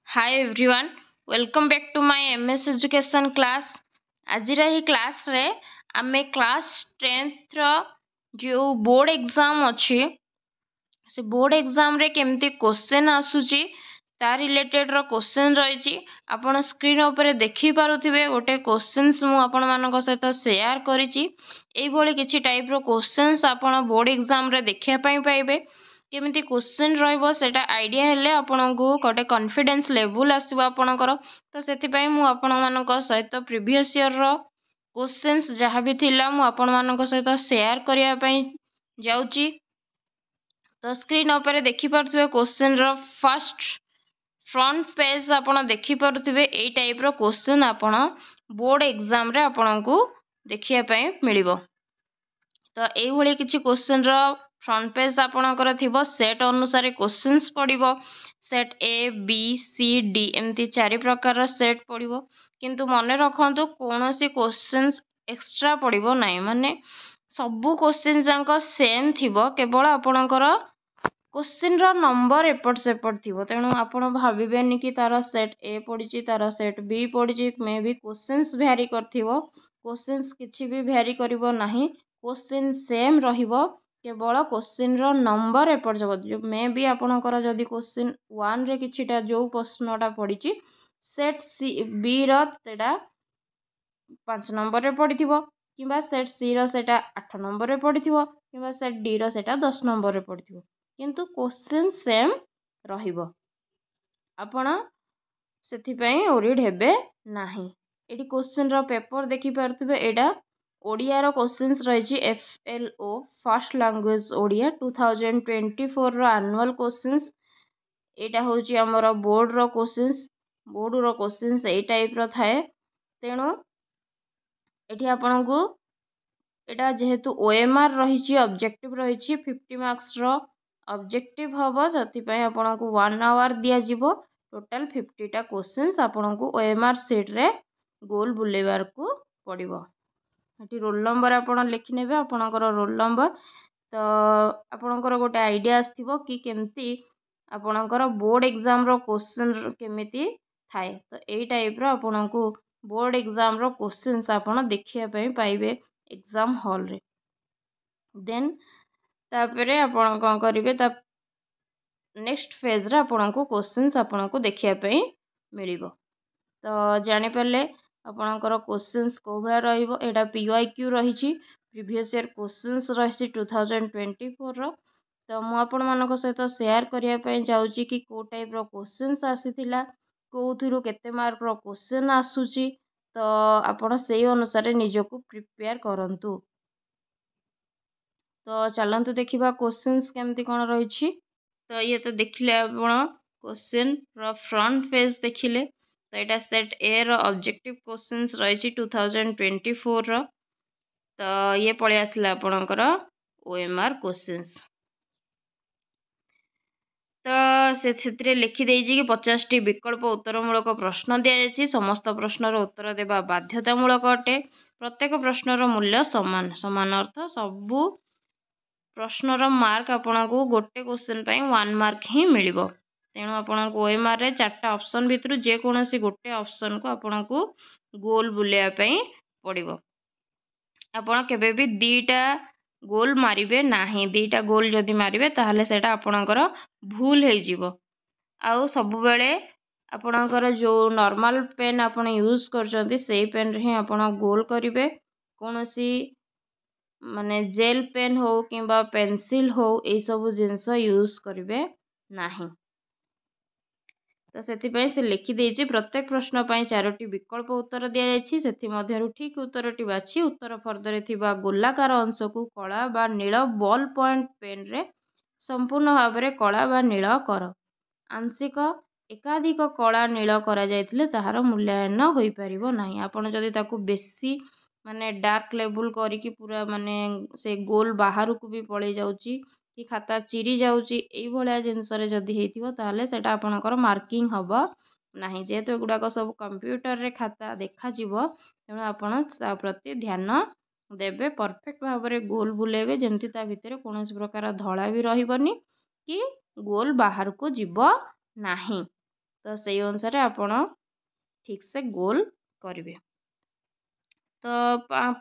Hi everyone, welcome back to my MS Education class. आजिर ही class रे आमे क्लास 10th रो जो बोर्ड एग्जाम अच्छी से बोर्ड एग्जाम रे केमती क्वेश्चन आसुची ता रिलेटेड रो क्वेश्चन रही आपण स्क्रीन ऊपर देखि पारुथिबे गोटे क्वेश्चंस मु आपण मानक सहित शेयर करिछि एई भली किछि टाइप रो क्वेश्चंस आपण बोर्ड एग्जाम रे देखिया पई पाइबे केमिति क्वेश्चन रहिबो सेटा आइडिया हेले आपनकु गोटे कॉन्फिडेंस लेवल आसीबो आपनकर तो सेति पई मु आपण मानक सहित प्रीवियस ईयर रो क्वेश्चंस जहाँ भी थिला मु आपण मानक सहित शेयर करिया पई जाउची। तो स्क्रीन ऊपर देखि पारुथिबे question row first front page आपण देखि पारुथिबे एई टाइप रो क्वेश्चन आपण बोर्ड एग्जाम रे आपनकु देखिया पई मिलिबो। तो एई भली किछि क्वेश्चन रो फ्रंट पेज आपणकर थिबो सेट अनुसार क्वेश्चंस पड़िबो set A B C D एमती चारि प्रकार सेट पड़िबो किंतु मने रखंतु कोनोसी क्वेश्चंस एक्स्ट्रा पड़िबो नाही माने सबु क्वेश्चन जांक सेम थिबो केवल आपणकर क्वेश्चन रो नंबर एपट सेपट थिबो तेणु आपण भाबिबेनी कि तार सेट ए पड़िची तार सेट बी पड़िची मे बी क्वेश्चंस वेरी करथिबो क्वेश्चंस किछि भी वेरी करिवो नाही क्वेश्चन सेम रहिबो केवल क्वेश्चन रो नंबर एपट जब जो मे बी आपणकर जदि क्वेश्चन 1 रे किछिटा जो प्रश्नटा पड़िची सेट सी बी रो तेडा 5 नंबर रे पड़िथिबो किबा सेट सी रो सेटा 8 नंबर रे पड़िथिबो किबा सेट डी रो सेटा 10 नंबर रे पड़िथिबो किंतु क्वेश्चन सेम रहिबो आपण सेथि पई ओरिड हेबे नाही। एडी क्वेश्चन रो पेपर देखि पारथुबे एडा ओडिया रो क्वेश्चंस रही FLO फर्स्ट लैंग्वेज ओडिया 2024 रो एनुअल क्वेश्चंस एटा होची हमर बोर्ड रो क्वेश्चंस एई टाइप रो थाए तेणु एठी आपनकु एटा जेहेतु OMR रही ऑब्जेक्टिव रही 50 मार्क्स रो ऑब्जेक्टिव हबो जति पई आपनकु 1 आवर दिया जिवो टोटल 50 टा क्वेश्चंस आपनकु OMR शीट रे गोल बुलेबार को पड़िबो। एटी रोल नंबर आपण लिखि नेबे आपनकर रोल नंबर तो आपनकर गोटे आइडिया आस्थिबो कि केमती आपनकर बोर्ड एग्जाम रो क्वेश्चन केमिति थाए तो एई टाइप रो आपनकु बोर्ड एग्जाम रो क्वेश्चंस आपण देखिया पई पाइबे एग्जाम हॉल रे देन तापरे आपण कोन करिवे ता नेक्स्ट फेज रे आपनकु क्वेश्चंस आपनकु देखिया पई मिलिबो। तो जानि परले आपनकर क्वेश्चंस को भला रहिबो एटा PYQ रही प्रीवियस ईयर क्वेश्चंस रही 2024 रो तो मु आपण मानक सहित शेयर करिया पई जाउची कि को टाइप रो क्वेश्चंस आसीथिला कोथुरु केते मार्क रो क्वेश्चन आसुची तो आपण सेही अनुसार निजको प्रिपेयर करंतु। तो चलंतु देखिबा क्वेश्चंस केमती कोन रहिछि तो ये तो देखिले आपण क्वेश्चन रो फ्रंट पेज देखिले तो यहाँ सेट ए रो ऑब्जेक्टिव क्वेश्चंस रही 2024 रो तो ये पळे आसला आपणकर OMR क्वेश्चंस तो से लिखि देइछि कि 50 टी विकल्प उत्तरमूलक प्रश्न दिया जायछि समस्त प्रश्नर उत्तर देबा बाध्यतामूलक अटे प्रत्येक प्रश्नर मूल्य समान समान अर्थ सबु प्रश्नर मार्क आपनकु गोटे क्वेश्चन पई 1 मार्क ही मिलिबो तेणु आपनकु OMR रे 4टा ऑप्शन भितरु जे कोनोसी गोटे ऑप्शन को आपनकु गोल बुलेया पई पड़िबो आपण केबे भी दीटा गोल मारिबे नाही दीटा गोल जदि मारिबे ताहले सेटा आपनकर भूल हे जिवो आउ सब बेले आपनकर जो नॉर्मल पेन आपण यूज करचंती सेही पेन रे ही आपण गोल करिवे कोनोसी माने जेल पेन हो किंबा पेंसिल हो ए सब जिंस यूज करिवे नाही। तो सेति पई से लिखि देछि प्रत्येक प्रश्न पई 4टी विकल्प उत्तर दिया जायछि सेति मध्यरु ठीक उत्तरटी बाछि उत्तर फर्दरे थिबा गोलाकार अंश को कला बा नील बॉल पॉइंट पेन रे संपूर्ण भाव रे कला बा नील कर आंशिक एकाधिक कला नील करा जायथिले ताहार मूल्यांकन होई परिबो नाही आपण जदि ताकू बेसी माने डार्क लेवल करी कि पूरा माने से गोल बाहर को भी पळे जाउची कि खाता चिरी जाउची एई भलिया जिंस रे जदि हेतिबो ताहले सेटा आपनकर मार्किंग हबो नाही जेहेतु एगुडाक सब कंप्यूटर रे खाता देखा जिवो तेणु आपण ता प्रति ध्यान देबे परफेक्ट भाव रे गोल बुलेबे जेमति ता भितरे कोनोसी प्रकार धळा भी रहिबनी कि गोल बाहर को जिवो नाही। तो सेई अनुसार आपण ठीक से गोल करेंगे। तो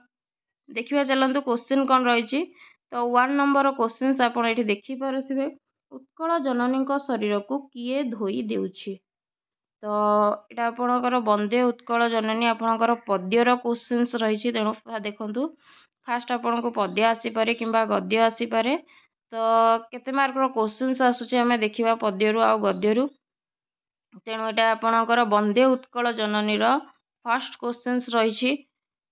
देखिए चलते क्वेश्चन कौन रही। तो 1 नंबर क्वेश्चन आप देखिपे उत्कल जननी शरीर को किए धोई देउछि। तो यहाँ आपणकर वंदे उत्कल जननी आपणकर पद्यर क्वेश्चन रही। तेणु देखु फास्ट आपन को पद्य आसीपे कि गद्य आसीपे। तो केते मार्कर क्वेश्चन आसूचे आम देखा पद्यरु आ गद्यरु। तेणु यहाँ आपणकर वंदे उत्कल जननी फर्स्ट क्वेश्चन रही।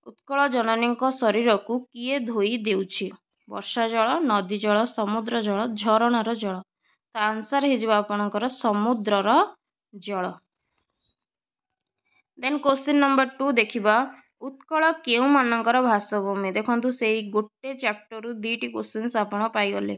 उत्कल जननी शरीर को किए धोई देउछि। वर्षा जल, नदी जल, समुद्र जल, झरणार जल। तो आंसर हो आपणकर समुद्रर जल। देन क्वेश्चन नंबर 2 देखिबा उत्कल केउ मानकर भाषाभूमि। देखंतु सेई गोटे चैप्टर रु 2टी क्वेश्चंस आपण पाई गले।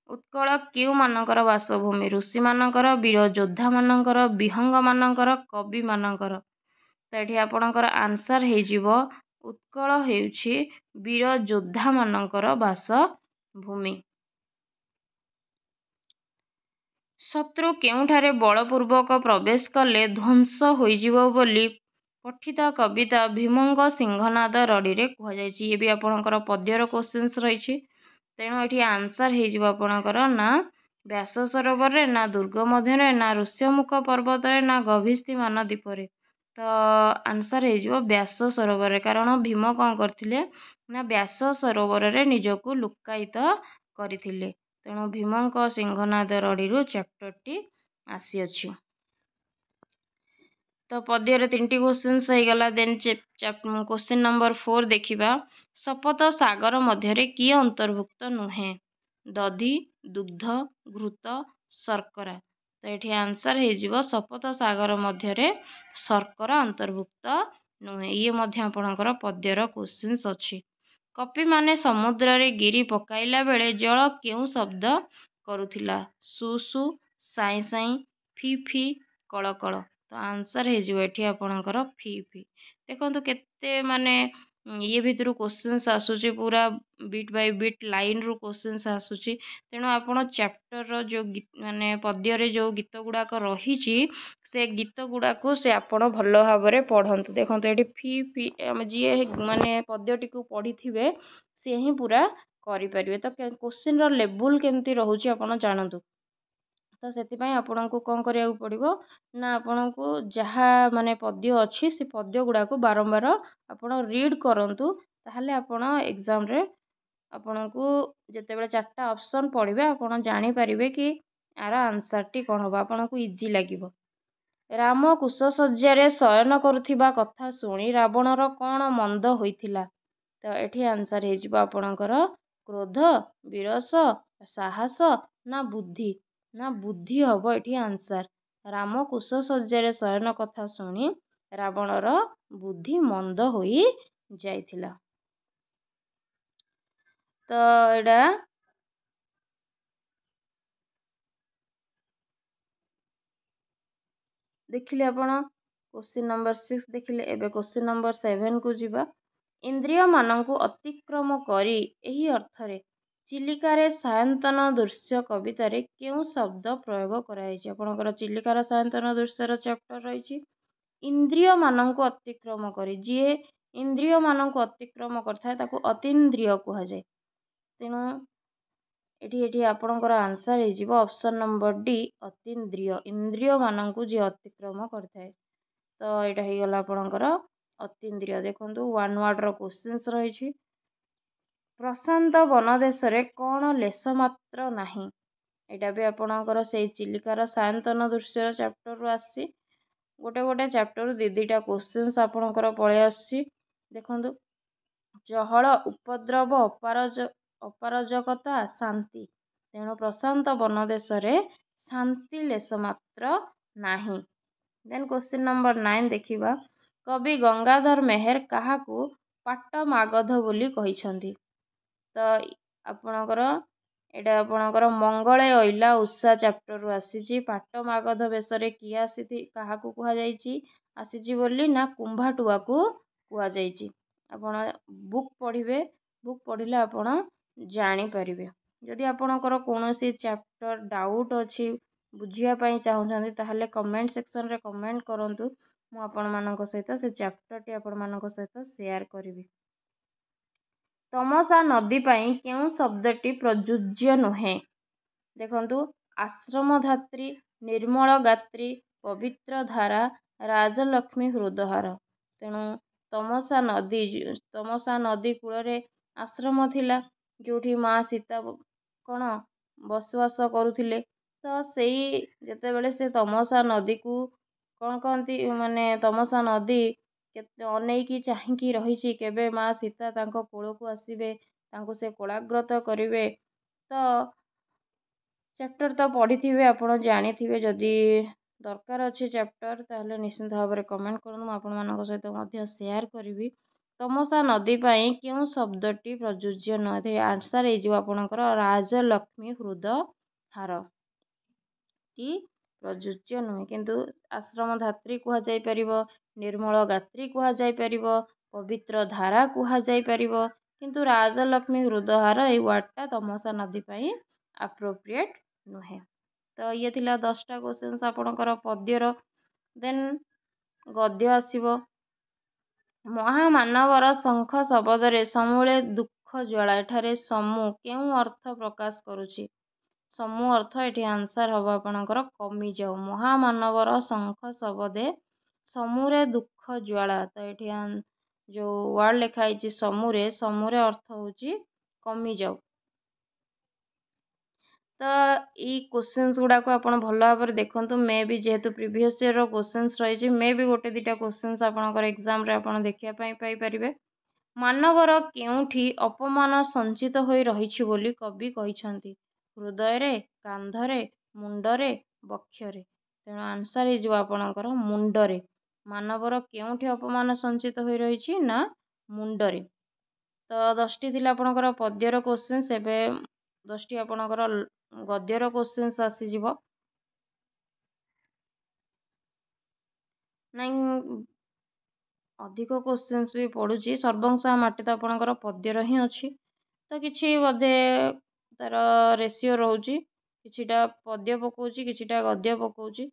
उत्कल केउ मानकर भाषाभूमि। ऋषि मानकर, वीर योद्धा मानकर, विहंग मानकर, कवि मानकर। तो ये आपणकर आंसर हो उत्कल हेउछि वीर योद्धा मानकर भाषाभूमि। शत्रु केउठारे बलपूर्वक प्रवेश कले ध्वंस होइजिवो बोली पठित कविता भीमंग सिंहनाद रड़ी रे कह जायछि। ये भी आपणकर पद्यर क्वेश्चन रही। तेणु ये आंसर हो आपणकर ना व्यास सरोवर रे, ना दुर्ग मध्य, ना ऋष्यमुख पर्वत रे, ना गभीष्टि मानद्वीप रे। तो आंसर हो व्यास सरोवर रे। कारण भीम कौन करथिले ना व्यास सरोवर रे निजको लुकायित करथिले। तेणु भीमंक सिंहनाद रड़ी चैप्टर टी आसी अछि। तो पद्यर 3टी क्वेश्चन होगला। देन क्वेश्चन नंबर 4 देखिबा शपथ सागर मध्य किए अंतर्भुक्त नुहे। दधि, दुग्ध, घृत, शर्करा। तो ये आंसर हो शपथ सागर मध्य शर्करा अंतर्भुक्त नुहे। ये मध्य आपणकर पद्यर क्वेश्चन अच्छी। कपि माने समुद्र रे गिरी पकाइला बेले जल केउ शब्द करुथिला। सु सु, साई साई, फी फी, कल कल। तो आंसर हो आपणकर फी फी। देखो केते माने ये भितर क्वेश्चन आसूची पूरा बिट बाय बिट लाइन रु क्वेश्चन आसूची। तेणु आपण चैप्टर जो माने पद्य जो गीत गुड़ाक रही से गीत गुड़ाक से आपण भल भाव में पढ़ंतु। देखो ये फी फी जी माने पद्यटी को पढ़ी थे सी ही पूरा करें। तो क्वेश्चन रो लेवल केमती रोचे आप जानतु। तो से आपन को कौन करा पड़ो ना आपन को जहाँ माने पद्य अच्छी से पद्य गुड़ाक बारंबार आपन रीड करंतु। ताहले आपन एग्जाम रे आपन को जिते 4टा ऑप्शन पढ़े आपन जानी पारिबे कि यार आंसर टी कौन हम आपन को इजी लगे। राम कुशसज्जा शयन करुथिबा कथा शुणी रावणर कौन मंद होइथिला। तो ये आंसर हो आपणकर क्रोध, विरस, साहस ना बुद्धि। ना बुद्धि हम ये आंसर। राम कुशसज्जा शयन कथा शुणी रावणर बुद्धि मंद होई जाइथिला। तो एडा देखिले आपण क्वेश्चन नंबर 6 देखिले। एबे क्वेश्चन नंबर 7 को जीवा। इंद्रिय मानंकु अतिक्रम करी एही अर्थरे चिलिकार सायंतन दृश्य कवितार केउ शब्द प्रयोग कराइछि। आपणकर चिलिकार सायंतन दृश्यर चैप्टर रही। इंद्रिय मानंकु अतिक्रम करी जी इंद्रिय मानंकु अतिक्रम करथाय ताकू अतीन्द्रिय कहा जाय। तेणु एठी आपणकर आंसर हो ऑप्शन नंबर डी अतीन्द्रिय। इंद्रिय मानंकु जी अतिक्रम करथाय। तो यहाँ हो गला आपणकर अतीन्द्रिय। देखंतु 1 वर्ड रो क्वेश्चंस रही। प्रशांत वनदेश रे कौन लेस मात्र नाही। यहाँ भी आपणकर से चिलिकार सायंतन दृश्य चैप्टर रु आसी। गोटे गोटे चैप्टर रु 2-2टा क्वेश्चंस आपणकर पळे आसी। देखंतु चहल, उपद्रव, अपारजकता, शांति। तेणु प्रशांत वनदेश रे शांति लेस मात्र नाही। देन क्वेश्चन नंबर 9 देखिबा कवि गंगाधर मेहर काहाकू पाट मागध बोली कहिसंती। तो आपणकर एटा आपणकर मंगळे अइला उषा चैप्टर रु आसीची। पाट मागध बेसरे किए आसी काहाकू कहा जायछि आसीची बोली ना कुंभाटुआ को कहा जायछि। आपण बुक पढ़िबे। बुक पढ़िले आपण जानी परिबे। जदि आपणकर कोनोसी चैप्टर डाउट अछि बुझिया पाई चाहूछंती ताहले कमेंट सेक्शन रे कमेंट करंतु मु आपण मानक सहित से चैप्टर टी आपण मानक सहित शेयर करिवि। तमसा नदी पाई केउ शब्दटी प्रयोज्य नुहे देखंतु आश्रमधात्री निर्मल गात्री पवित्र धारा राजलक्ष्मी हृदहार तेणु तमसा नदी कूल आश्रम थिला जोठी माँ सीता कौन बसवास करुथिले तो सेई जेतेबेले से तमसा नदी को कौन कहती माने तमसा नदी अनेकी चाहिकी रही केबे माँ सीता तांको कोल को आसीबे तांको से कोलाग्रत करिवे। तो चैप्टर तो पढ़ी थे आपण जानी थे जदि दरकार अच्छे चैप्टर ताहले निश्चिंत भाव में कमेंट करूँ आपण मान सहित शेयर करी। तमसा नदी पाई क्यों शब्दटी प्रयोज्य नुहे आंसर होकर राजलक्ष्मी हृद हार टी प्रयोज्य नुहे किंतु आश्रम धात्री कह जाई परिबो निर्मल गात्री कह जाई परिबो पवित्र धारा कह जाई परिबो किंतु राजलक्ष्मी हृदहार ये वर्डटा तमसा नदी पाई अप्रोप्रिएट नुहे। तो ये थिला 10टा क्वेश्चंस आपणकर पद्यर। देन गद्य आसीबो महामानवर शंख शब्दरे समूले दुख ज्वाला एठारे समू केउ अर्थ प्रकाश करुछि समू अर्थ एठी आंसर हबो आपणकर कमी जाऊ महामानवर शंख शब्दे समूरे दुख ज्वाला तो एठी जो वर्ड लिखाई समूरे समूरे अर्थ होची कमी जाऊ। तो ये क्वेश्चंस गुड़ा को आपण भल भाव देखु मे भी जेहेतु प्रीवियस ईयर क्वेश्चंस रही मे भी गोटे दुटा क्वेश्चंस आपणकर एग्जाम रे आपण देखिया पाई परिबे। मानवर केउठी अपमान संचित होई रहिछि बोली कवि कहिसंती हृदय रे कांधरे मुंडरे बक्षरे तेणु आंसर हो आपणकर मुंडरे मानवर केउठी अपमान संचित होई रहिछि ना मुंडरे। तो 10टी थिला आपणकर पद्यर क्वेश्चंस एबे 10टी आपणकर गद्यर क्वेश्चंस आसीजिवो नाइन अधिक क्वेश्चंस भी पड़ुची सर्वंशा माटी तो आपणकर पद्यर ही अच्छी तो किसी बोधे तार रेसीओ रोची किछिटा पद्य पकाउची किछिटा गद्य पकाउची।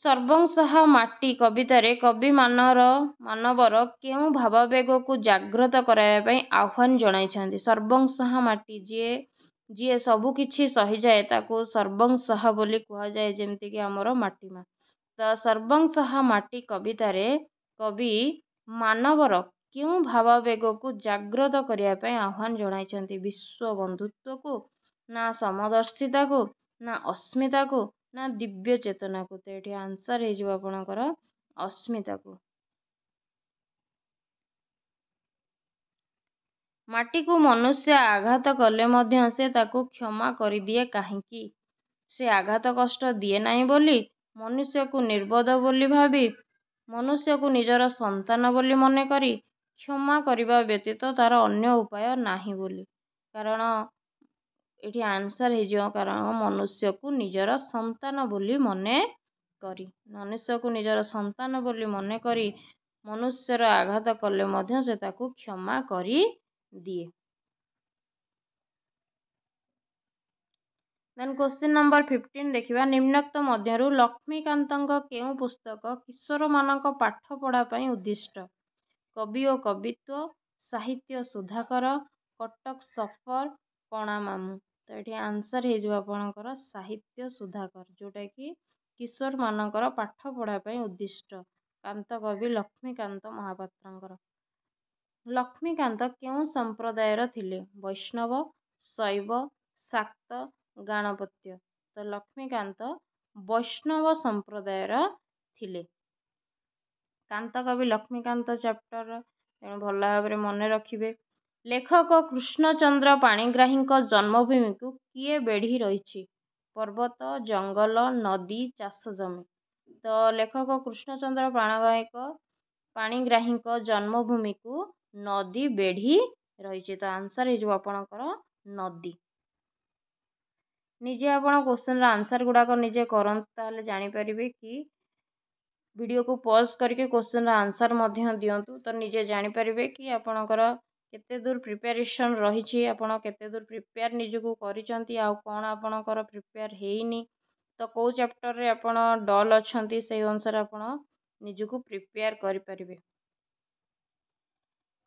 सर्वंशा माटी कवितारे कवि मानवर केउ भावावेग को जागृत कराया आह्वान जणाइछांती सर्वंशा माटी जी सबु किछि सही जाए ताको सर्वंशा बोली कहा जाए जेमती कि हमर माटी माँ। तो सर्वंशा माटी कवितारे कवि मानवर क्यों भावावेग को जागृत करने आह्वान जणाइछंती विश्व बंधुत्व को ना समदर्शिता को ना अस्मिता को ना दिव्य चेतना को। तो ये आंसर होकर अस्मिता को। माटी को मनुष्य आघात कले मध्य से ताको क्षमा कर दिए कहीं से आघात कष्ट दिए नहीं बोली मनुष्य को निर्बोध बोली भावी मनुष्य को निजर संतान बोली मन करी क्षमा करने व्यतीत तार अन्य उपाय नहीं बोली कारण ये आंसर हो कारण मनुष्य को निजर संतान बोली मने करी मनुष्य को निजर संतान बोली मन करी मनुष्यर आघात कले मध्य से ताको क्षमा करी दिए। देन क्वेश्चन नंबर 15 देखिबा निम्नोक्त मध्यरु लक्ष्मीकांतक केउ पुस्तक किशोर मानक पाठ पढ़ा पई उद्दिष्ट कवि और कवित्व साहित्य सुधाकर कटक सफर कणा मामू। तो ये आंसर हो साहित्य सुधाकर जोटा कि किशोर मानकर पाठ पढ़ा पई उद्दिष्ट कांत कवि लक्ष्मीकांत महापात्रंकर। लक्ष्मीकांत केउ संप्रदायर थिले वैष्णव शैव शाक्त गणपत्य। तो लक्ष्मीकांत वैष्णव संप्रदायर थिले। कांत कवि लक्ष्मीकांत चैप्टर तेणु भल भाव मन रखिए। लेखक कृष्णचंद्र पाणिग्राही जन्मभूमि को किए बेढ़ी रही पर्वत जंगल नदी चाष जमी। तो लेखक कृष्णचंद्र पाणिग्राही जन्मभूमि को नदी बेढ़ी रही। तो आंसर होकर नदी। निजे आप क्वेश्चन आंसर गुड़ाक निजे करते जापर कि वीडियो को पॉज करके क्वेश्चन आंसर दिंतु तो निजे जापर कि आपणकर केते दूर प्रिपेरेसन रही आपड़ केते दूर प्रिपेयर निजको कौन आपणकर प्रिपेयर हेनी तो कौ चैप्टर रे आपण डल अछंती से अनुसार आपण निजको प्रिपेयर करि परिबे।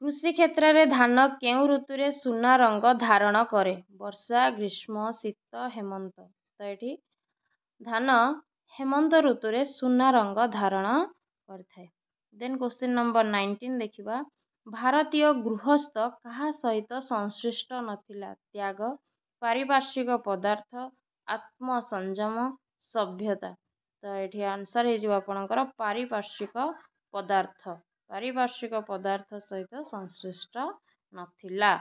कृषि क्षेत्र में धान केउं ऋतु रे सुना रंग धारण करे? वर्षा, ग्रीष्म, शीत, हेमंत। तो ये धान हेमंत ऋतु रे सुना रंग धारण करथाय। देन क्वेश्चन नंबर 19 देखिबा। भारतीय गृहस्थ कहा सहित संश्लिष्ट नथिला? त्याग, पारिपार्श्विक पदार्थ, आत्म संयम, सभ्यता। तो ये आंसर हे जो आपनकर पारिपार्श्विक पदार्थ। पारिपार्श्विक पदार्थ सहित संश्लिष्ट नथिला।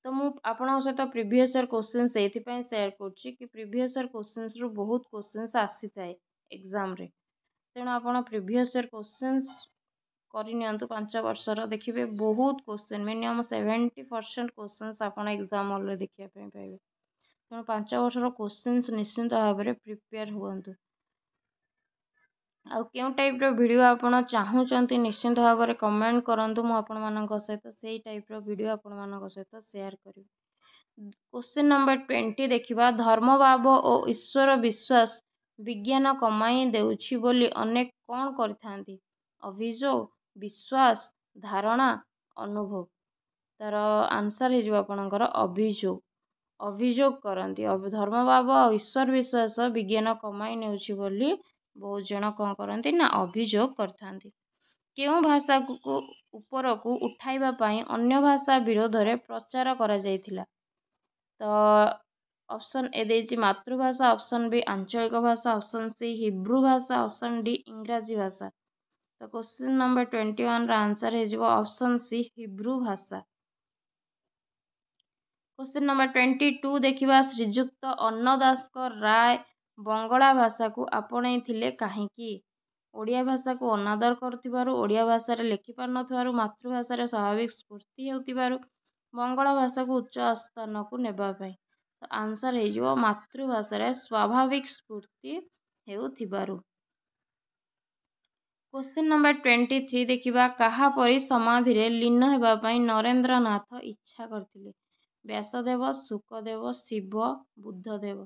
तो मु आपन सहित प्रीवियस ईयर क्वेश्चन से शेयर करछि कि प्रीवियस ईयर क्वेश्चंस रु बहुत क्वेश्चंस आसी थाए एग्जाम रे। तेणु आपन प्रीवियस ईयर क्वेश्चंस करि नियंतु 5 वर्षर देखिबे बहुत क्वेश्चन मिनिमम 70% क्वेश्चंस आपन एग्जाम हॉल रे देखिया पे पाइबे। तेणु 5 वर्षर क्वेश्चंस निश्चिंत भाव में प्रिपेयर हुअन्तु। आउ केउं टाइप रो वीडियो आपण चाहूचंती निश्चिंत भाव में कमेंट करंतु। मु आपण मानक सहित सेही टाइप रो वीडियो आपण मानक सहित शेयर करिवि। क्वेश्चन नंबर 20 देखिबा। धर्मभाव और ईश्वर विश्वास विज्ञान कमाई देउछि बोली अनेक कोन करथांती? अभियोग, विश्वास, धारणा, अनुभव। तार आंसर हे जो आपनकर अभियोग। अभियोग करती धर्मभाव और ईश्वर विश्वास विज्ञान कमाई नेउछि बोली बहुत जन कौन करती ना अभियोग करथांती। केउं भाषा को ऊपर को उठाइबा पई अन्य भाषा विरोध रे प्रचार करा जायथिला? तो ऑप्शन ए देछि मातृभाषा, ऑप्शन बी आंचलिक भाषा, ऑप्शन सी हिब्रू भाषा, ऑप्शन डी इंग्रजी भाषा। तो क्वेश्चन नंबर 21 रा आंसर हे जिवो ऑप्शन सी हिब्रू भाषा। क्वेश्चन नंबर 22 देखिबा। श्रीजुक्त अन्नदास राय बंगला भाषा को आपणई थिले काहेकि? ओडिया भाषा को अनादर करथिबारु, ओडिया भाषा रे लिखि पार नथिबारु, मातृभाषा रे स्वाभाविक स्फूर्ति हेउथिबारु, बंगला भाषा को उच्च स्थान को नेबा पई। तो आंसर हे जिवो मातृभाषा रे स्वाभाविक स्फूर्ति हेउथिबारु। क्वेश्चन नंबर 23 देखिबा। कहा परि समाधि रे लीन हेबा पई नरेंद्र नाथ इच्छा करथिले? व्यासदेव, सुखदेव, शिव, बुद्धदेव।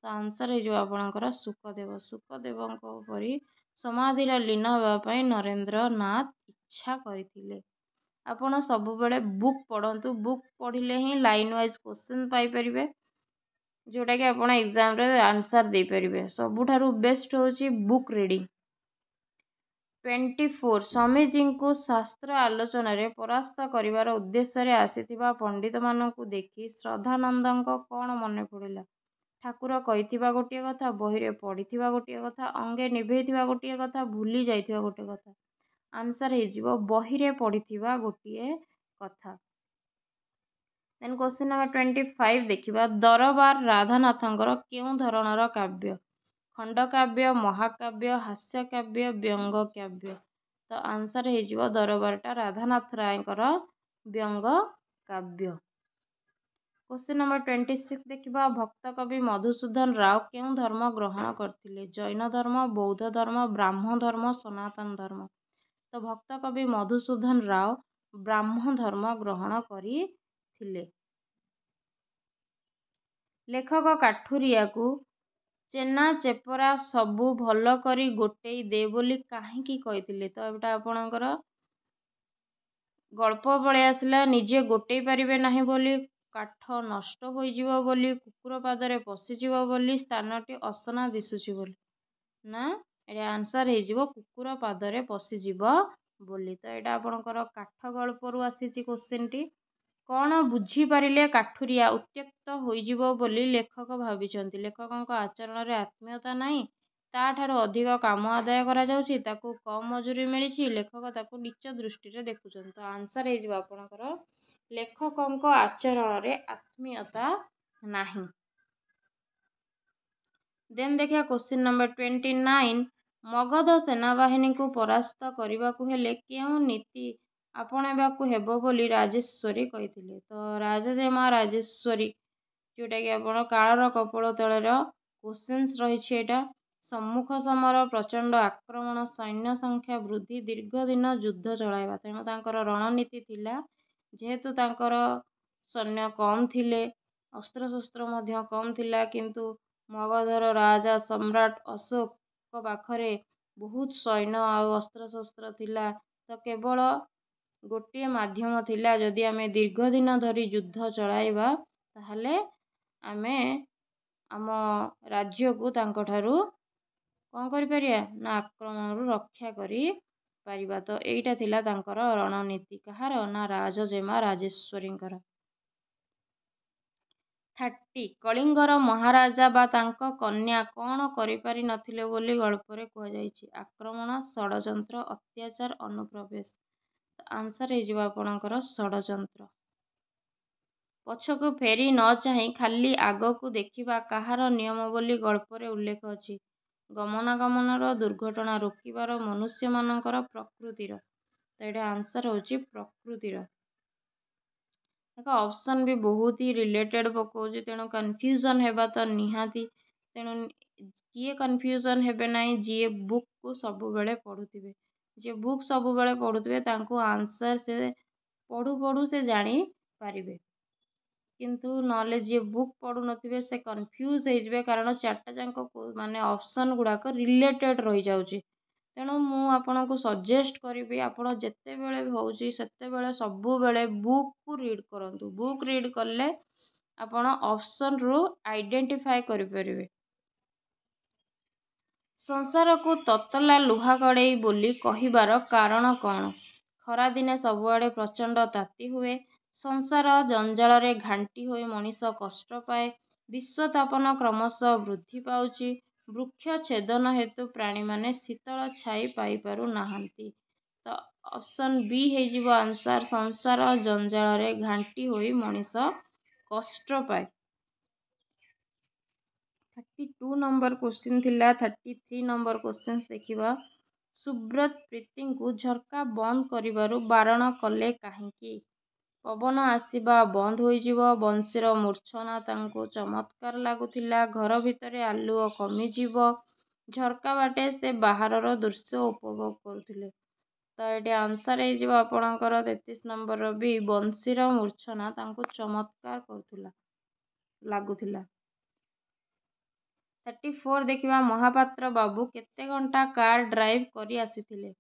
तो आंसर हे जो आपनकर सुखदेव। सुखदेवଙ୍କ परि समाधि रे लीन हेबा पई नरेंद्र नाथ इच्छा करथिले। आपण सब बेले बुक पढ़ंतु। बुक पढ़िले ही लाइन वाइज क्वेश्चन पाई परिबे जोटा कि आपण एग्जाम रे आंसर दे परिबे। सबुठारु बेस्ट होची बुक रीडिंग। 24 स्वामीजी को शास्त्र आलोचना रे परास्त करिवार उद्देश्य रे आसीथिबा पंडित मानकु देखि श्रद्धानंदଙ୍କ कोण मने पड़िला? ठाकुर कहिथिबा गोटिए कथा, बही रे पढ़िथिबा गोटिए कथा, अंगे निभेइथिबा गोटिए कथा, भूली जाइथिबा गोटिए कथा। आंसर हे जिवो बही रे पढ़िथिबा गोटिए कथा। देन क्वेश्चन नंबर 25 देखिबा। दरबार राधानाथंकर केउं धरणर काव्य? खंडकाव्य, महाकाव्य, हास्य काव्य, व्यंग काव्य। तो आंसर हे जिवो दरबारटा राधानाथ रायकर व्यंग काव्य। क्वेश्चन नंबर 26 देखिबा। भक्त कवि मधुसूदन राव केउं धर्म ग्रहण करथिले? जैन धर्म, बौद्ध धर्म, ब्राह्मण धर्म, सनातन धर्म। तो भक्त कवि मधुसूदन राव ब्राह्मण धर्म ग्रहण करिथिले। लेखक काठुरिया को चेना चेपरा सबु भल करी गोटेई दे बोली काहींकी कहिथिले? तो एटा आपणकर गल्प बळे आसला। निजे गोटेई पारिबे नाही बोली, काठ नष्ट होइजिवो बोली, कुकुर पादरे पशिजिवो बोली, स्थानटी असना दिसुची बोली। ना एटा आंसर हे जिवो कुकुर पादरे पशिजिवो बोली। तो एटा आपणकर काठ गल्परु आसीची क्वेश्चन टी। कौन बुझी पारिले काठुरिया उत्त्यक्त होइजिवो बोली लेखक भाविचंती? लेखकଙ୍କ आचरण रे आत्मीयता नाही, ताठारो अधिक काम आदाय करा जाउछि, ताकू कम मजूरी मिलिछि, लेखक ताकू नीच दृष्टि रे देखुछन। तो आंसर हे जिवो आपणकर लेखकଙ୍କ आचरण रे आत्मीयता नाही। देन देखिया क्वेश्चन नंबर 29। मगध सेनाबाहिनी को परास्त करबाकू हेले केउं नीति आपणेबाकू हेबो बोली राजेश्वरी कहिथिले? तो राजजेमा राजेश्वरी जोटा कि आपण काळर कपोल तळेर क्वेश्चंस रहिछि। एटा सम्मुख समर, प्रचंड आक्रमण, सैन्य संख्या वृद्धि, दीर्घ दिन युद्ध चलाइबा। तेणु तांकर रणनीति थिला जेहेतु तांकर सैन्य कम थिले, अस्त्र शस्त्र मध्य कम थिला, किंतु ମଗଧର ରାଜା ସମ୍ରାଟ ଅଶୋକଙ୍କ ପାଖରେ ବହୁତ ସୈନ୍ୟ ଆଉ ଅସ୍ତ୍ରଶସ୍ତ୍ର ଥିଲା, ତ କେବଳ ଗୋଟିଏ ମାଧ୍ୟମ ଥିଲା, ଯଦି ଆମେ ଦୀର୍ଘ ଦିନ ଧରି ଯୁଦ୍ଧ ଚଳାଇବା ତାହେଲେ ଆମେ ଆମ ରାଜ୍ୟକୁ ତାଙ୍କଠାରୁ କ'ଣ କରିପାରିବା ନା ଆକ୍ରମଣରୁ ରକ୍ଷା କରିପାରିବା। ତ ଏଇଟା ଥିଲା ତାଙ୍କର ରଣନୀତି। କାହାର ନା ରାଜଜେମା ରାଜେଶ୍ୱରୀଙ୍କର। 30 କଳିଙ୍ଗର ମହାରାଜା ବା ତାଙ୍କ କନ୍ୟା କ'ଣ କରିପାରି ନଥିଲେ ବୋଲି ଗଳ୍ପରେ କୁହାଯାଇଛି? ଆକ୍ରମଣ, ଷଡ଼ଯନ୍ତ୍ର, ଅତ୍ୟାଚାର, ଅନୁପ୍ରବେଶ। ଆନ୍ସର ହେଇଯିବ ଆପଣଙ୍କର ଷଡ଼ଯନ୍ତ୍ର। ପଛକୁ ଫେରି ନ ଚାହିଁ ଖାଲି ଆଗକୁ ଦେଖିବା କାହାର ନିୟମ ବୋଲି ଗଳ୍ପରେ ଉଲ୍ଲେଖ ଅଛି? ଗମନାଗମନର, ଦୁର୍ଘଟଣା ରୋକିବାର, ମନୁଷ୍ୟମାନଙ୍କର, ପ୍ରକୃତିର। ତ ଏଇଟା ଆନ୍ସର ହେଉଛି ପ୍ରକୃତିର। ଦେଖ ଅପସନ୍ ବି ବହୁତ ହି ରିଲେଟେଡ୍ ପକାଉଛି, ତେଣୁ କନଫ୍ୟୁଜନ୍ ହେବା ତ ନିହାତି। ତେଣୁ କିଏ କନଫ୍ୟୁଜନ୍ ହେବେ ନାହିଁ? ଯିଏ ବୁକ୍କୁ ସବୁବେଳେ ପଢ଼ୁଥିବେ। ଯିଏ ବୁକ୍ ସବୁବେଳେ ପଢ଼ୁଥିବେ ତାଙ୍କୁ ଆନ୍ସର ସେ ପଢ଼ୁ ପଢ଼ୁ ସେ ଜାଣିପାରିବେ। କିନ୍ତୁ ନହେଲେ ଯିଏ ବୁକ୍ ପଢ଼ୁନଥିବେ ସେ କନଫ୍ୟୁଜ୍ ହେଇଯିବେ, କାରଣ ଚାରିଟା ଯାକ ମାନେ ଅପସନ୍ ଗୁଡ଼ାକ ରିଲେଟେଡ୍ ରହିଯାଉଛି। ତେଣୁ ମୁଁ ଆପଣଙ୍କୁ ସଜେଷ୍ଟ କରିବି, ଆପଣ ଯେତେବେଳେ ହେଉଛି ସେତେବେଳେ ସବୁବେଳେ ବୁକ୍କୁ ରିଡ୍ କରନ୍ତୁ। ବୁକ୍ ରିଡ୍ କଲେ ଆପଣ ଅପସନ୍ରୁ ଆଇଡେଣ୍ଟିଫାଏ କରିପାରିବେ। ସଂସାରକୁ ତତଲା ଲୁହା କଡ଼େଇ ବୋଲି କହିବାର କାରଣ କ'ଣ? ଖରାଦିନେ ସବୁଆଡ଼େ ପ୍ରଚଣ୍ଡ ତାତି ହୁଏ। ସଂସାର ଜଞ୍ଜାଳରେ ଘାଣ୍ଟି ହୋଇ ମଣିଷ କଷ୍ଟ ପାଏ। ବିଶ୍ୱତାପନ କ୍ରମଶଃ ବୃଦ୍ଧି ପାଉଛି। ବୃକ୍ଷ ଛେଦନ ହେତୁ ପ୍ରାଣୀମାନେ ଶୀତଳ ଛାଇ ପାଇପାରୁ ନାହାନ୍ତି। ତ ଅପସନ୍ ବି ହେଇଯିବ ଆନ୍ସର, ସଂସାର ଜଞ୍ଜାଳରେ ଘାଣ୍ଟି ହୋଇ ମଣିଷ କଷ୍ଟ ପାଏ। 32 ନମ୍ବର କ୍ୱେଶ୍ଚିନ୍ ଥିଲା। 33 ନମ୍ବର କ୍ୱେଶ୍ଚିନ୍ ଦେଖିବା। ସୁବ୍ରତ ପ୍ରୀତିଙ୍କୁ ଝର୍କା ବନ୍ଦ କରିବାରୁ ବାରଣ କଲେ କାହିଁକି? ପବନ ଆସିବା ବନ୍ଦ ହୋଇଯିବ, ବଂଶୀର ମୂର୍ଚ୍ଛନା ତାଙ୍କୁ ଚମତ୍କାର ଲାଗୁଥିଲା, ଘର ଭିତରେ ଆଲୁଅ କମିଯିବ, ଝର୍କା ବାଟେ ସେ ବାହାରର ଦୃଶ୍ୟ ଉପଭୋଗ କରୁଥିଲେ। ତ ଏଠି ଆନ୍ସର ହେଇଯିବ ଆପଣଙ୍କର 33 ନମ୍ବରର ବି, ବଂଶୀର ମୂର୍ଚ୍ଛନା ତାଙ୍କୁ ଚମତ୍କାର ଲାଗୁଥିଲା। 34 ଦେଖିବା। ମହାପାତ୍ର ବାବୁ କେତେ ଘଣ୍ଟା କାର୍ ଡ୍ରାଇଭ୍ କରି ଆସିଥିଲେ?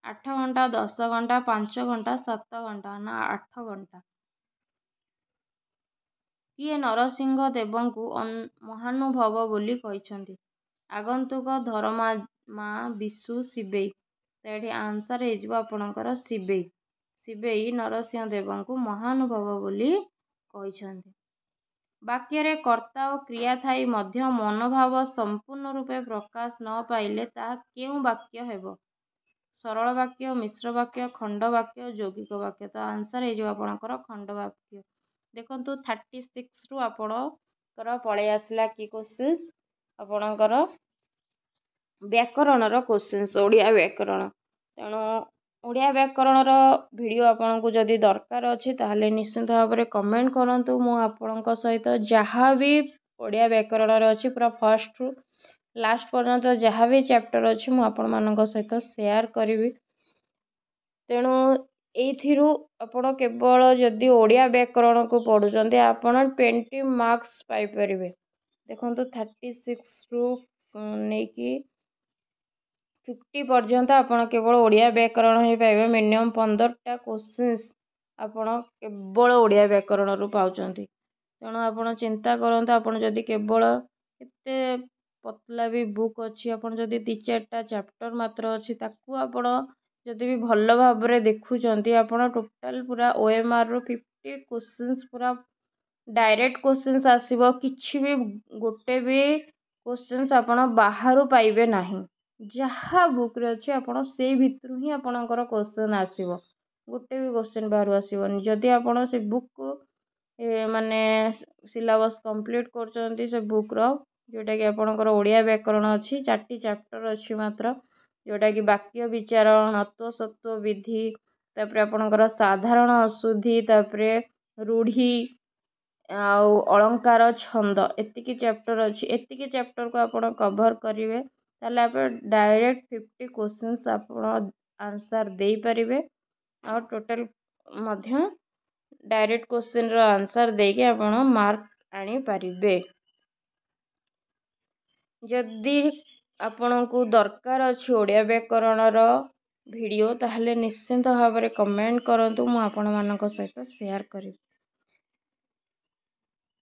8 ଘଣ୍ଟା, 10 ଘଣ୍ଟା, 5 ଘଣ୍ଟା, 7 ଘଣ୍ଟା। ନା 8 ଘଣ୍ଟା। କିଏ ନରସିଂହ ଦେବଙ୍କୁ ମହାନୁଭବ ବୋଲି କହିଛନ୍ତି? ଆଗନ୍ତୁକ, ଧରମା, ବିଶୁ, ଶିବେଇ। ତ ଏଠି ଆନ୍ସର ହେଇଯିବ ଆପଣଙ୍କର ଶିବେଇ। ଶିବେଇ ନରସିଂହ ଦେବଙ୍କୁ ମହାନୁଭବ ବୋଲି କହିଛନ୍ତି। ବାକ୍ୟରେ କର୍ତ୍ତା ଓ କ୍ରିୟା ଥାଇ ମଧ୍ୟ ମନୋଭାବ ସମ୍ପୂର୍ଣ୍ଣ ରୂପେ ପ୍ରକାଶ ନ ପାଇଲେ ତାହା କେଉଁ ବାକ୍ୟ ହେବ? ସରଳ ବାକ୍ୟ, ମିଶ୍ର ବାକ୍ୟ, ଖଣ୍ଡ ବାକ୍ୟ, ଯୌଗିକ ବାକ୍ୟ। ତ ଆନ୍ସର ହେଇଯିବ ଆପଣଙ୍କର ଖଣ୍ଡ ବାକ୍ୟ। ଦେଖନ୍ତୁ 36ରୁ ଆପଣଙ୍କର ପଳେଇ ଆସିଲା କି କ୍ୱେଶ୍ଚିନ୍ସ? ଆପଣଙ୍କର ବ୍ୟାକରଣର କ୍ୱେଶ୍ଚିନ୍ସ, ଓଡ଼ିଆ ବ୍ୟାକରଣ। ତେଣୁ ଓଡ଼ିଆ ବ୍ୟାକରଣର ଭିଡ଼ିଓ ଆପଣଙ୍କୁ ଯଦି ଦରକାର ଅଛି ତାହେଲେ ନିଶ୍ଚିନ୍ତ ଭାବରେ କମେଣ୍ଟ କରନ୍ତୁ। ମୁଁ ଆପଣଙ୍କ ସହିତ ଯାହା ବି ଓଡ଼ିଆ ବ୍ୟାକରଣରେ ଅଛି ପୁରା ଫାର୍ଷ୍ଟରୁ ଲାଷ୍ଟ ପର୍ଯ୍ୟନ୍ତ ଯାହା ବି ଚାପ୍ଟର ଅଛି ମୁଁ ଆପଣମାନଙ୍କ ସହିତ ସେୟାର କରିବି। ତେଣୁ ଏଇଥିରୁ ଆପଣ କେବଳ ଯଦି ଓଡ଼ିଆ ବ୍ୟାକରଣକୁ ପଢ଼ୁଛନ୍ତି ଆପଣ 20 ମାର୍କସ୍ ପାଇପାରିବେ। ଦେଖନ୍ତୁ 36ରୁ ନେଇକି 50 ପର୍ଯ୍ୟନ୍ତ ଆପଣ କେବଳ ଓଡ଼ିଆ ବ୍ୟାକରଣ ହିଁ ପାଇବେ। ମିନିମମ୍ 15ଟା କ୍ୱେଶ୍ଚିନ୍ସ ଆପଣ କେବଳ ଓଡ଼ିଆ ବ୍ୟାକରଣରୁ ପାଉଛନ୍ତି। ତେଣୁ ଆପଣ ଚିନ୍ତା କରନ୍ତୁ, ଆପଣ ଯଦି କେବଳ ଏତେ ପତଲା ବି ବୁକ୍ ଅଛି, ଆପଣ ଯଦି 2-4ଟା ଚାପ୍ଟର ମାତ୍ର ଅଛି ତାକୁ ଆପଣ ଯଦି ବି ଭଲ ଭାବରେ ଦେଖୁଛନ୍ତି, ଆପଣ ଟୋଟାଲ ପୁରା OMRରୁ 50 କ୍ୱେଶ୍ଚିନ୍ସ ପୁରା ଡାଇରେକ୍ଟ କ୍ୱେଶ୍ଚିନ୍ସ ଆସିବ। କିଛି ବି ଗୋଟେ ବି କ୍ୱେଶ୍ଚିନ୍ସ ଆପଣ ବାହାରୁ ପାଇବେ ନାହିଁ। ଯାହା ବୁକ୍ରେ ଅଛି ଆପଣ ସେଇ ଭିତରୁ ହିଁ ଆପଣଙ୍କର କ୍ୱେଶ୍ଚିନ୍ ଆସିବ। ଗୋଟେ ବି କ୍ୱେଶ୍ଚିନ୍ ବାହାରୁ ଆସିବନି। ଯଦି ଆପଣ ସେ ବୁକ୍କୁ ମାନେ ସିଲାବସ୍ କମ୍ପ୍ଲିଟ୍ କରୁଛନ୍ତି ସେ ବୁକ୍ର, ଯେଉଁଟାକି ଆପଣଙ୍କର ଓଡ଼ିଆ ବ୍ୟାକରଣ ଅଛି, 4ଟି ଚାପ୍ଟର ଅଛି ମାତ୍ର, ଯେଉଁଟାକି ବାକ୍ୟ ବିଚାର, ଣତ୍ୱ ସତ୍ୱ ବିଧି, ତାପରେ ଆପଣଙ୍କର ସାଧାରଣ ଅଶୁଦ୍ଧି, ତାପରେ ରୂଢ଼ି ଆଉ ଅଳଙ୍କାର, ଛନ୍ଦ, ଏତିକି ଚାପ୍ଟର ଅଛି। ଏତିକି ଚାପ୍ଟରକୁ ଆପଣ କଭର କରିବେ ତାହେଲେ ଆପଣ ଡାଇରେକ୍ଟ 50 କ୍ୱେଶ୍ଚିନ୍ସ ଆପଣ ଆନ୍ସର ଦେଇପାରିବେ। ଆଉ ଟୋଟାଲ ମଧ୍ୟ ଡାଇରେକ୍ଟ କ୍ୱେଶ୍ଚିନ୍ର ଆନ୍ସର ଦେଇକି ଆପଣ ମାର୍କ ଆଣିପାରିବେ। जदि आपणको दरकार अच्छी ओडिया व्याकरणर वीडियो ताहले निश्चिंत भाव में कमेंट करंतु मु आपण मानक सहित शेयर करी।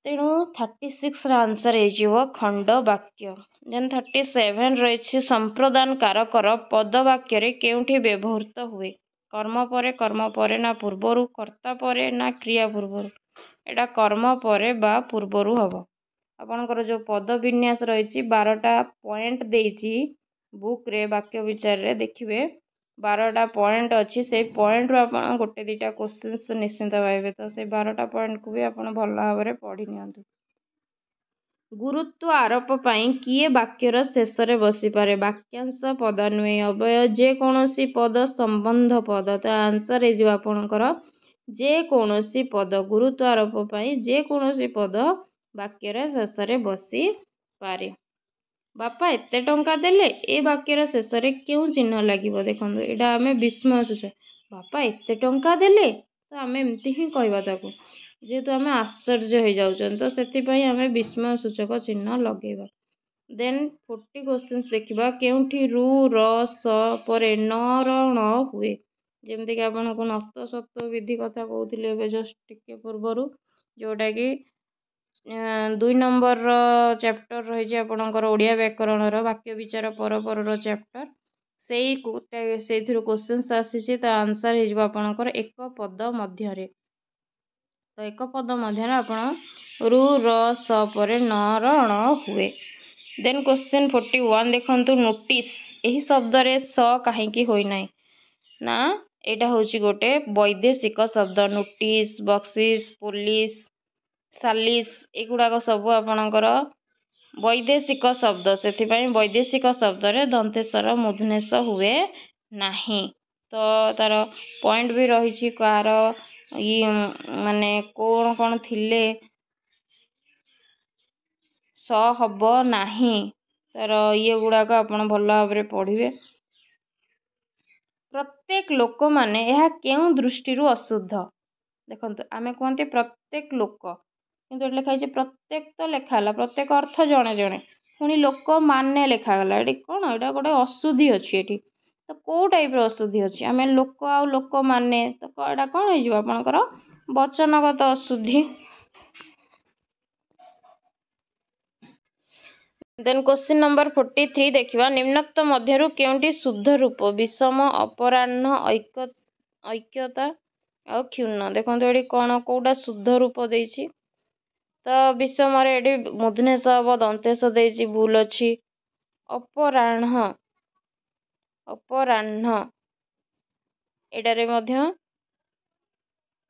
तेणु 36 आंसर हो खंड वाक्य। देन 37 रही संप्रदान कारकर पद वाक्य रे केउठी व्यवहृत हुए। कर्म परे ना पूर्वर, कर्ता परे ना क्रिया पूर्वर। एटा कर्म परे बा पूर्वर हम। आपणकर जो पद विन्यास रही 12टा पॉइंट देइछि बुक रे वाक्य विचार रे देखिए 12टा पॉइंट अच्छी से पॉइंट रू आपण गोटे दीटा क्वेश्चंस निश्चिंत पाइबे। तो से 12टा पॉइंट को भी आपण भल भाव में पढ़ी नियंतु। गुरुत्व आरोप पाई किए वाक्यर शेष रे बसी पारे। वाक्यांश पद नुहे अव्यय जेकोसी पद संबंध पद। तो आंसर है आपणकर जेकोसी पद गुरुत्व आरोप पाई जेकोसी पद वाक्यर शेष रे बसी पारे। बापा एते टंका देले ए वाक्यर शेष रे क्यों चिन्ह लगिबो देखंतु एटा आमे विस्मय सूचक। बापा एते टंका देले तो आमे एमती ही कहबा ताको जेहेतु आमे आश्चर्य हो जाउछन तो सेति पई आमे विस्मय सूचक चिन्ह लगेबा। देन 40 क्वेश्चंस देखिबा केउठी रु र स परे न र ण हुए। जेमति कि आपनको नक्त सत्व विधि कथा कहउथिले एबे जस्ट टिके पूर्वरु जोटा कि 2 नंबर चैप्टर रही आपणकर ओडिया व्याकरण वाक्य विचार पर चैप्टर से क्वेश्चंस आसी। तो आंसर हो आपणकर एक पद मध्य। तो एक पद मध्य आपण रु र स परे न र ण हुए। देन क्वेश्चन 41 देखंतु नोटिस यही शब्द रे स कहीं होई नाही ना एटा होची गोटे वैदेशिक शब्द। नोटिस बक्सिस पुलिस सालिस एगुड़ाक सब आपणकर वैदेशिक शब्द से वैदेशिक शब्द रे दंतेश्वर मूर्धनेश हुए नाही। तो तार पॉइंट भी रही कार माने कौन कौन थिले स हब नाही तार ये गुड़ाक आपण भल भाव में पढ़िए। प्रत्येक लोक माने यह केउ दृष्टि अशुद्ध देखंतु आमे कहते प्रत्येक लोक किंतु लिखाई प्रत्येक तो लिखाला प्रत्येक अर्थ जड़े जड़े पुणी लोक माने लिखागला ये कौन यहाँ गोटे अशुद्धि अच्छी ये तो कौ टाइप अशुद्धि अच्छी आम लोक आ लोक माने तो यहाँ कौन होपणकर वचनगत अशुद्धि। देन क्वेश्चन नंबर 43 देखिबा निम्नोक्त मध्यरु केउंटी शुद्ध रूप विषम अपराह्न ऐक्यता आ क्षुण्ण। देखो ये कौन कौटा शुद्ध रूप देछि तो विषम ये मूर्धनेश हम दंतेश देछि भूल अच्छी। अपराह्न अपराह्न एटारे मध्य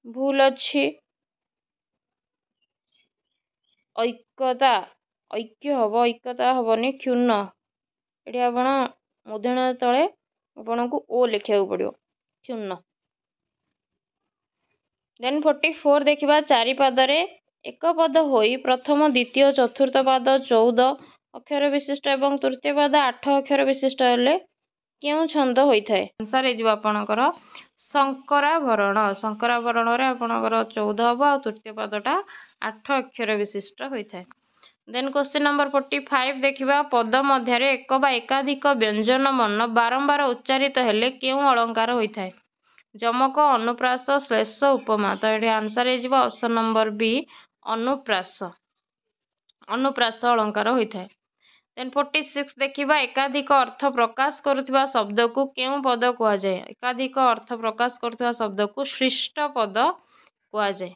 भूल अच्छी। ऐक्यता ऐक्य हम ऐक्यता हेनी क्षुण्ण ये आप मूर्धन्य तले आपन को ओ लिखा पड़ो क्षुण्ण। देन 44 देखिबा चारि पादरे एक पद होई प्रथम द्वितीय चतुर्थ पाद 14 अक्षर विशिष्ट एवं तृतीय पाद 8 अक्षर विशिष्ट हेले क्यों छंद होइथाय। आंसर हे आपणकर शंकराभरण। शंकराभरण रे आपणकर 14 हम आ तृतीय पादटा 8 अक्षर विशिष्ट होइथाय। देन क्वेश्चन नंबर 45 देखिबा पद मध्य एक बा एकाधिक व्यंजन वर्ण बारंबार उच्चारित हेले क्यों अलंकार होइथाय। जमक अनुप्रास श्लेष उपमा। तो ये आंसर है ऑप्शन नंबर बी अनुप्रास अनुप्रास अलंकार होता है। देन 46 देखिबा एकाधिक अर्थ प्रकाश करुवा शब्द को केउं पद कह जाए। एकाधिक अर्थ प्रकाश करुवा शब्द को श्रेष्ठ पद कह जाए।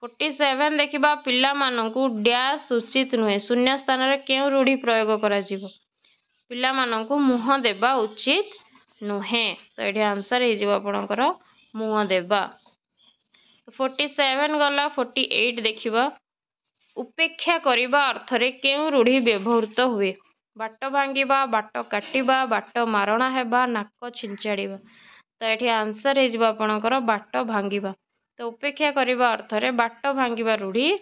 47 देखिबा पिला मानकु डैश उचित नुहे शून्य स्थान रे केउं रूढ़ी प्रयोग करा जिवो। पिला मानकु मुह देबा उचित नुहे। तो ये आंसर है आपणकर मुह देबा। 47 गला 48 देखिबा उपेक्षा करिबा अर्थ रे केउं रूढ़ी व्यवहृत हुए। बाट भांगिबा बाट काटिबा बाट मारणा हेबा नाक छिंचाड़िबा। तो ये आंसर है आपणकर बाट भांगिबा। तो उपेक्षा करिबा अर्थ रे बाट भांगिबा रूढ़ी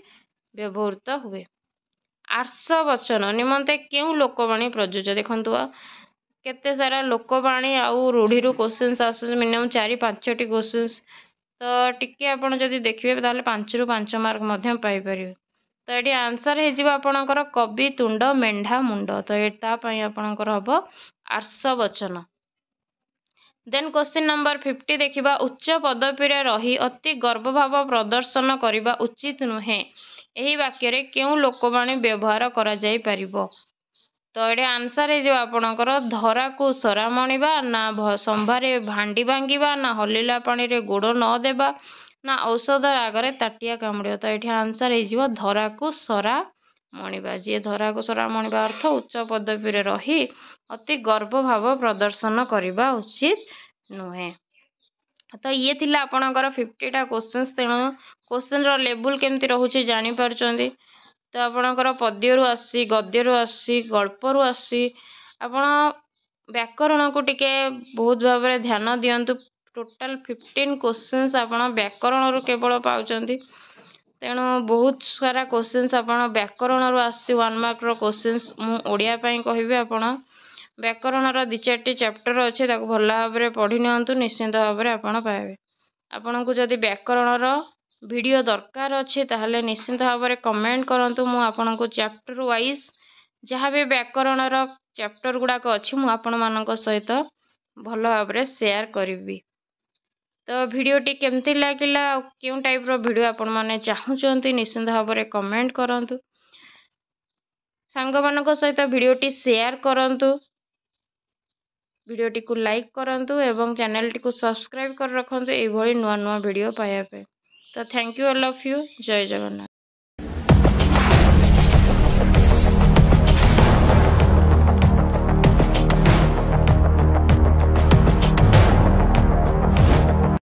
व्यवहृत हुए। आर्ष वचन निमंते केउं लोकवाणी प्रयोज्य। देखंतु केते सारा लोकवाणी आउ रूढ़ी क्वेश्चन आस मिनिमम 4-5टी क्वेश्चन तो टिके आपण जदि देखिए ताहले 5 ରୁ 5 मार्क मध्य पाई परिबे। तो ये आंसर हो आपणकर कवि तुंड मेढ़ा मुंड। तो ये आपणकर हम आर्षवचन। देन क्वेश्चन नंबर 50 देखिबा उच्च पदवी रे रही अति गर्वभाव प्रदर्शन करने उचित नुहे। यही वाक्य रे क्यों लोकवाणी व्यवहार करा जाई परिबो। तो ये आंसर है आपणकर धरा को सरा मणिबा ना संभारे भांडी भांगिबा ना हलिला पानी रे गोड़ न देबा ना औषध आगरे ताटिया कामुड़। तो ये आंसर हो धरा को सरा मणिबा। जी धरा को सरा मणिबा अर्थ उच्च पदवी रे रही अति गर्व भाव प्रदर्शन करने उचित नुहे। तो ये थिला आपणकर 50टा क्वेश्चंस। तेणु क्वेश्चन रो लेवल केमती रहुछि जानि पारछंती। तो आपणकर पद्यरू आसी गद्यरू आसी गल्परू आसी आपण व्याकरण को टिके बहुत भाव में ध्यान दियंतु। टोटाल 15 क्वेश्चंस आपण व्याकरण रू केवल पाउचंती। तेणु बहुत सारा क्वेश्चंस आपण व्याकरण रू आसी 1 मार्क रो क्वेश्चंस मु ओडिया पई कहबे। आपण व्याकरण रो 2-4टी चैप्टर अच्छे ताको भल भाव में पढ़ी नियंतु निश्चिंत भाव में आपण पाइबे। आपण को जदि व्याकरण रो वीडियो दरकार अच्छे ताहले निश्चिंत भाव में कमेंट करंतु। मु आपण को चैप्टर वाइज जहाँ भी व्याकरण रो चैप्टर गुड़ाक अच्छी मु आपण मानक सहित भल भाव में शेयर करी। तो वीडियोटी केमती लागिला क्यों टाइप रो वीडियो आपण माने चाहुचंती निश्चिंत भाव में कमेंट करंतु। सांग मानक सहित वीडियोटी शेयर करंतु। वीडियोटी को लाइक करंतु एवं चैनल टी को सब्सक्राइब कर रखंतु एभली नुआ नुआ वीडियो पाया पे। तो thank you all of you. जय जगन्नाथ।